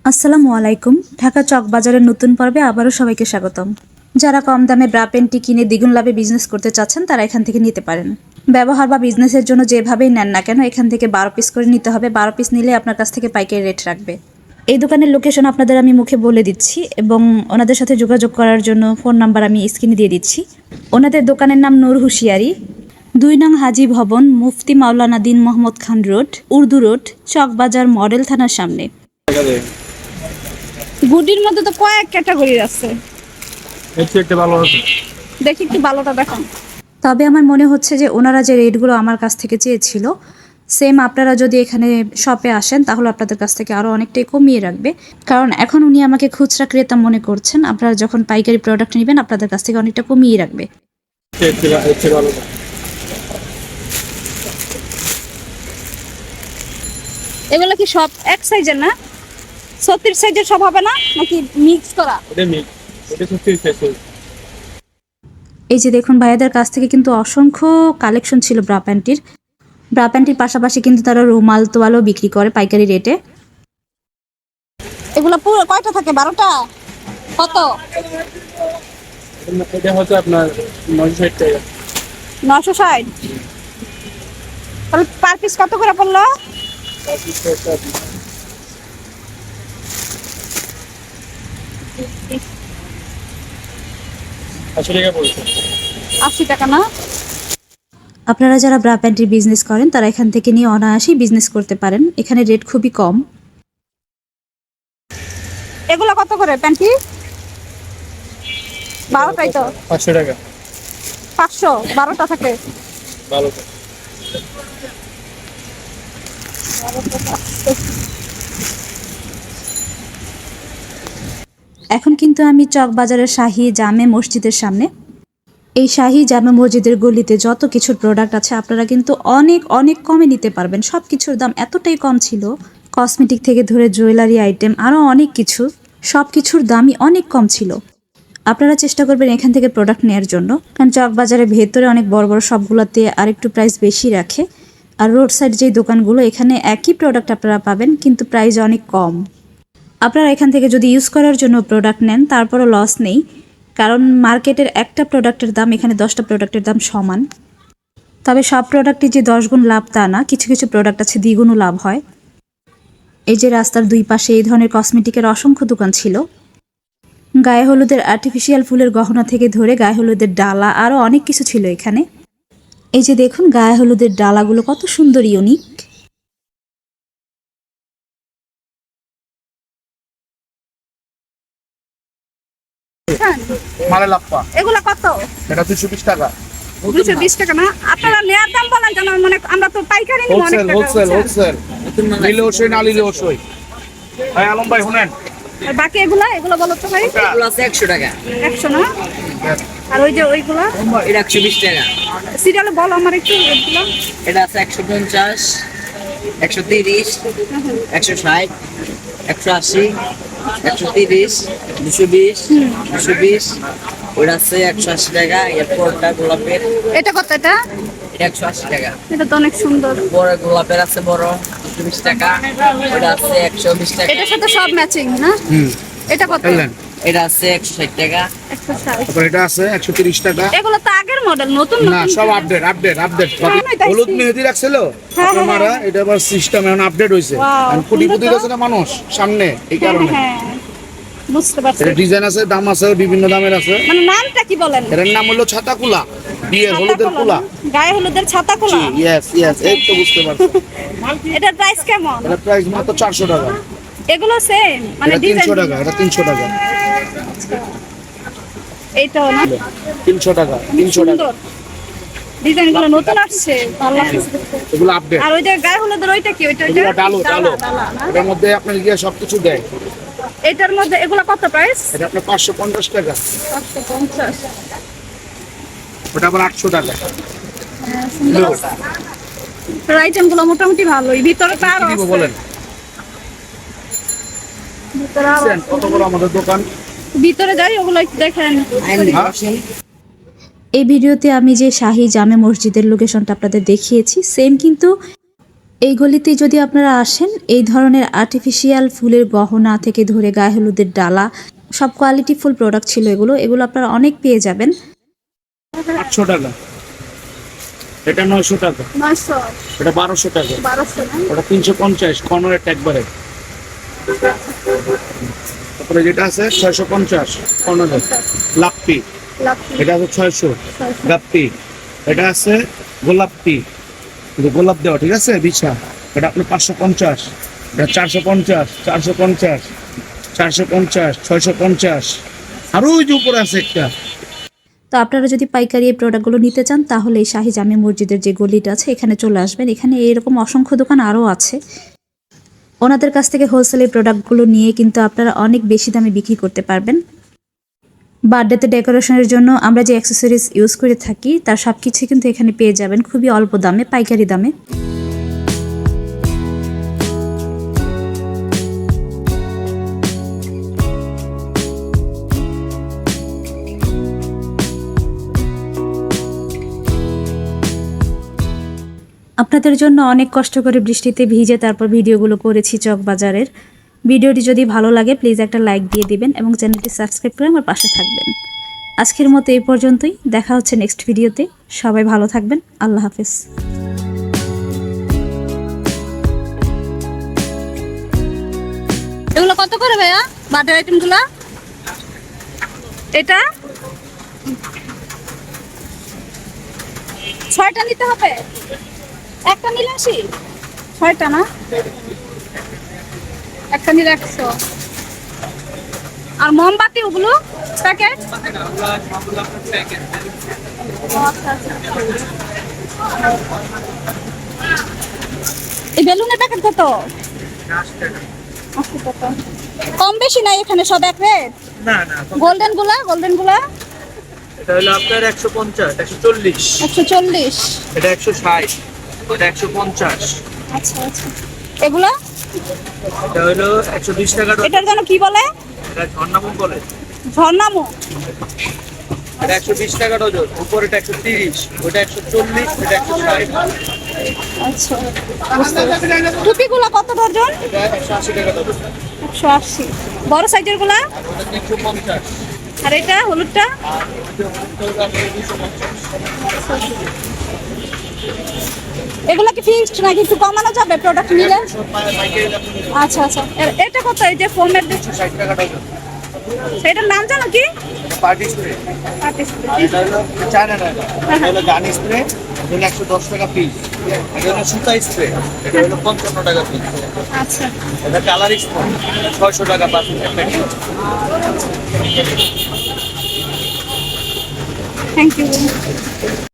আসসালামু আলাইকুম। ঢাকা চকবাজারের নতুন পর্বে আবারও সবাইকে স্বাগতম। যারা কম দামে ব্রা প্যান্টটি কিনে দ্বিগুণ লাভে বিজনেস করতে চাচ্ছেন তারা এখান থেকে নিতে পারেন। ব্যবহার বা বিজনেসের জন্য যেভাবেই নেন না কেন এখান থেকে 12 পিস করে নিতে হবে। 12 পিস নিলে আপনার কাছ থেকে পাইকারি রেট রাখবে। এই দোকানের লোকেশন আপনাদের আমি মুখে বলে দিচ্ছি এবং ওনাদের সাথে যোগাযোগ করার জন্য ফোন নাম্বার আমি স্ক্রিনে দিয়ে দিচ্ছি। ওনাদের দোকানের নাম নূর হুশিয়ারি, 2 নং হাজি ভবন, Mufti Maulana Din Mohammad Khan road, Urdu road, Chawkbazar model থানার সামনে। গুডির মধ্যে তো কয়েক ক্যাটাগরি আছে, একটা ভালো আছে। দেখি একটু ভালোটা দেখান। তবে আমার মনে হচ্ছে যে ওনারা যে রেটগুলো আমার কাছ থেকে চেয়েছিল সেম আপনারা যদি এখানে শপে আসেন তাহলে আপনাদের কাছ থেকে আরও অনেকটাই কমিয়ে রাখবে, কারণ এখন উনি আমাকে খুচরা ক্রেতা মনে করছেন। আপনারা যখন পাইকারি প্রোডাক্ট নেবেন আপনাদের কাছ থেকে অনেকটা কমিয়ে রাখবে। এগুলো কি সব এক সাইজের না? 36 সাইজের সব হবে না নাকি মিক্স করা? এই যে দেখুন ভাইয়াদের কাছ থেকে কিন্তু অসংখ্য কালেকশন ছিল ব্রা প্যান্টির। ব্রা প্যান্টির পাশাপাশি কিন্তু তারা রুমাল তোয়ালও বিক্রি করে পাইকারি রেটে। এগুলো পুরো কয়টা থাকে? 12টা? কত? এটা হচ্ছে আপনার 960 টাকা। 960? তাহলে পার পিস কত করে পড়লো? 80 টাকা পড়ছে। 80 টাকা না? আপনারা যারা ব্রা প্যান্টির বিজনেস করেন তারা এখান থেকে নিয়ে অনায়াসেই বিজনেস করতে পারেন। এখানে রেট খুবই কম। এগুলো কত করে প্যান্টি? 12টাই তো। 500 টাকা। 500? 12টা থাকে। ভালো। এখন কিন্তু আমি চকবাজারের শাহী জামে মসজিদের সামনে। এই শাহী জামে মসজিদের গলিতে যত কিছুর প্রোডাক্ট আছে আপনারা কিন্তু অনেক অনেক কমে নিতে পারবেন। সব কিছুর দাম এতটাই কম ছিল, কসমেটিক থেকে ধরে জুয়েলারি আইটেম আরও অনেক কিছু, সব কিছুর দামই অনেক কম ছিল। আপনারা চেষ্টা করবেন এখান থেকে প্রোডাক্ট নেওয়ার জন্য, কারণ চকবাজারের ভেতরে অনেক বড় বড় সবগুলোতে আরেকটু প্রাইস বেশি রাখে, আর রোড সাইড যেই দোকানগুলো এখানে একই প্রোডাক্ট আপনারা পাবেন কিন্তু প্রাইস অনেক কম। আপনারা এখান থেকে যদি ইউজ করার জন্য প্রোডাক্ট নেন তারপরও লস নেই, কারণ মার্কেটের একটা প্রোডাক্টের দাম এখানে 10টা প্রোডাক্টের দাম সমান। তবে সব প্রোডাক্টই যে 10 গুণ লাভ তা না, কিছু কিছু প্রোডাক্ট আছে দ্বিগুণও লাভ হয়। এই যে রাস্তার দুই পাশে এই ধরনের কসমেটিকের অসংখ্য দোকান ছিল। গায়ে হলুদের আর্টিফিশিয়াল ফুলের গহনা থেকে ধরে গায়ে হলুদের ডালা আরও অনেক কিছু ছিল এখানে। এই যে দেখুন গায়ে হলুদের ডালাগুলো কত সুন্দর, ইউনিক। মালে লাপ্পা। এগুলো কত? এটা 220 টাকা। 220 টাকা না? আপনারা নেয়ার দাম বলেন কেন? মানে আমরা তো পাইকারি নিব অনেক টাকা। হোলসেল। নিলে ওসই না নিলে ওসই। ভাই আলম ভাই শুনেন। আর বাকি এগুলো বলো তো ভাই। এগুলো আছে 100 টাকা। 100 না? আর ওই যে ওইগুলা এটা 120 টাকা। সিরিয়ালে বলো আমার একটু এগুলো। এটা আছে 150, 130, 160, 180, 130, 220, 220। ওটা আছে 180 টাকা। এরপরটা গোলাপের। এটা কত? এটা 180 টাকা। এটা তো অনেক সুন্দর। বড় গোলাপের আছে বড় 220 টাকা। ওটা আছে 120 টাকা। এটার সাথে সব ম্যাচিং না? এটা কত? এটা আছে 160 টাকা। 160। তারপর এটা আছে 130 টাকা। এগুলো তো আগের মডেল, নতুন না নতুন সব আপডেট। তাই হলুদ সি- মেহেদি রাখছিল হ্যাঁ, আপনারা, এটা আবার সিস্টেম এখন আপডেট হইছে। Wow, এখন কোটি কোটি সুন্দর তো। গেছে না মানুষ সামনে, এই কারণে। হ্যাঁ, বুঝতে পারছি। এটা ডিজাইন আছে, দাম আছে, বিভিন্ন দামের আছে। মানে নামটা কি বলেন? এটার নাম হলো ছাতাকুলা, বিয়ের হলুদের ছাতা কুলা। খোলা? গায়ে হলুদের ছাতা খোলা? ইয়েস, এই তো বুঝতে পারছো। এটার প্রাইস কেমন? এটা প্রাইস মাত্র 400 টাকা। এগুলো সেম মানে এটা ডিজাইন? 300 টাকা। এটা 300 টাকা। এইটাও না? 300 টাকা। 300 টাকা। সুন্দর ডিজাইনগুলো নতুন আসছে, ভালো লাগছে দেখতে। এগুলো আপডেট। আর ওই যে গায়ে হলুদের ওইটা কি? ওইটা এগুলো ডালো। ডালা না? এটার মধ্যে আপনার গিয়ে সবকিছু দেয়। এটার মধ্যে এগুলো কত প্রাইস? এটা আপনার 550 টাকা। 550। ওটা আবার 800 টাকা। তোর আইটেমগুলো মোটামুটি ভালোই। ভিতরে তো আরো কি দিব আছে। বলেন? ভিতরে আরো দেখছেন কত বড় আমাদের দোকান। ভিতরে যাই ওগুলো একটু দেখেন। এই ভিডিওতে আমি যে শাহী জামে মসজিদের লোকেশনটা আপনাদের দেখিয়েছি সেম কিন্তু এই গলিতে যদি আপনারা আসেন, এই ধরনের আর্টিফিশিয়াল ফুলের গহনা থেকে ধরে গায়ে হলুদের ডালা, সব কোয়ালিটি ফুল প্রোডাক্ট ছিল এগুলো আপনারা অনেক পেয়ে যাবেন। 800 টাকা, এটা 900 টাকা, 900 এটা 1200 টাকা, 1200 না? ওটা 350 কর্নারের একবারে। তারপরে যেটা আছে 650 কর্নারের লাপ্পি, লাপ্পি। এটা আছে 600 গাপ্পি, এটা আছে গোলাপি, গোলাপ দেওয়া, ঠিক আছে বিছা, এটা আপনার 550, এটা 450, 450, 450, 650, আর ওই যে উপরে আছে একটা। তো আপনারা যদি পাইকারি এই প্রোডাক্টগুলো নিতে চান তাহলে এই শাহী জামে মসজিদের যে গলিটা আছে এখানে চলে আসবেন। এখানে এরকম অসংখ্য দোকান আরও আছে। ওনাদের কাছ থেকে হোলসেল এই প্রোডাক্টগুলো নিয়ে কিন্তু আপনারা অনেক বেশি দামে বিক্রি করতে পারবেন। বার্থডেতে ডেকোরেশনের জন্য আমরা যে অ্যাক্সেসরিজ ইউজ করে থাকি তার সব কিছুই কিন্তু এখানে পেয়ে যাবেন খুবই অল্প দামে, পাইকারি দামে। আপনাদের জন্য অনেক কষ্ট করে বৃষ্টিতে ভিজে তারপর ভিডিওগুলো করেছি চকবাজারের। ভিডিওটি যদি ভালো লাগে প্লিজ একটা লাইক দিয়ে দিবেন এবং চ্যানেলটি সাবস্ক্রাইব করে আমার পাশে থাকবেন। আজকের মতো এই পর্যন্তই, দেখা হচ্ছে নেক্সট ভিডিওতে। সবাই ভালো থাকবেন, আল্লাহ হাফেজ। এগুলো কত করে ভাইয়া বাটার আইটেমগুলো? এটা 6টা নিতে হবে, একটা নিলে 80, 6টা না, একটা নিলে 100। আর মোমবাতি ওগুলো প্যাকেট? এই বেলুনের প্যাকেট কত? 80 টাকা। কম বেশি নাই এখানে, সব এক রেট? না না, গোল্ডেন গুলা এটা হলো আপনার 150, 140, 140। এটা 160, এটা 150, আচ্ছা আচ্ছা। এগুলা এটা হলো 120 টাকা। এটার জন্য কি বলে? এটা ঝর্ণামুখ বলে। ঝর্ণামু। এটা 120 টাকা ডজন, উপরেটা 130, ওটা 140, এটা 160, আচ্ছা। টুপিগুলা কত ডজন? এটা 180 টাকা ডজন, 180। বড় সাইজের গুলা? ওটা 350, আর এটা হলুদটা? এগুলা কি ফিক্সড নাকি একটু কমানো যাবে প্রোডাক্ট নিলে? আচ্ছা আচ্ছা। এটা কত? এই যে ফোমের 60 টাকা ডজন। সেটার নাম জানো কি? পার্টি স্প্রে, এটা হলো চায়না ডায়না, এটা হলো গান স্প্রে, এটা হলো 110 টাকা পিস, এটা হলো সুতা স্প্রে, এটা হলো 55 টাকা পিস, আচ্ছা। এটা কালার স্প্রে 600 টাকা পাঁচ প্যাকেট। Thank you.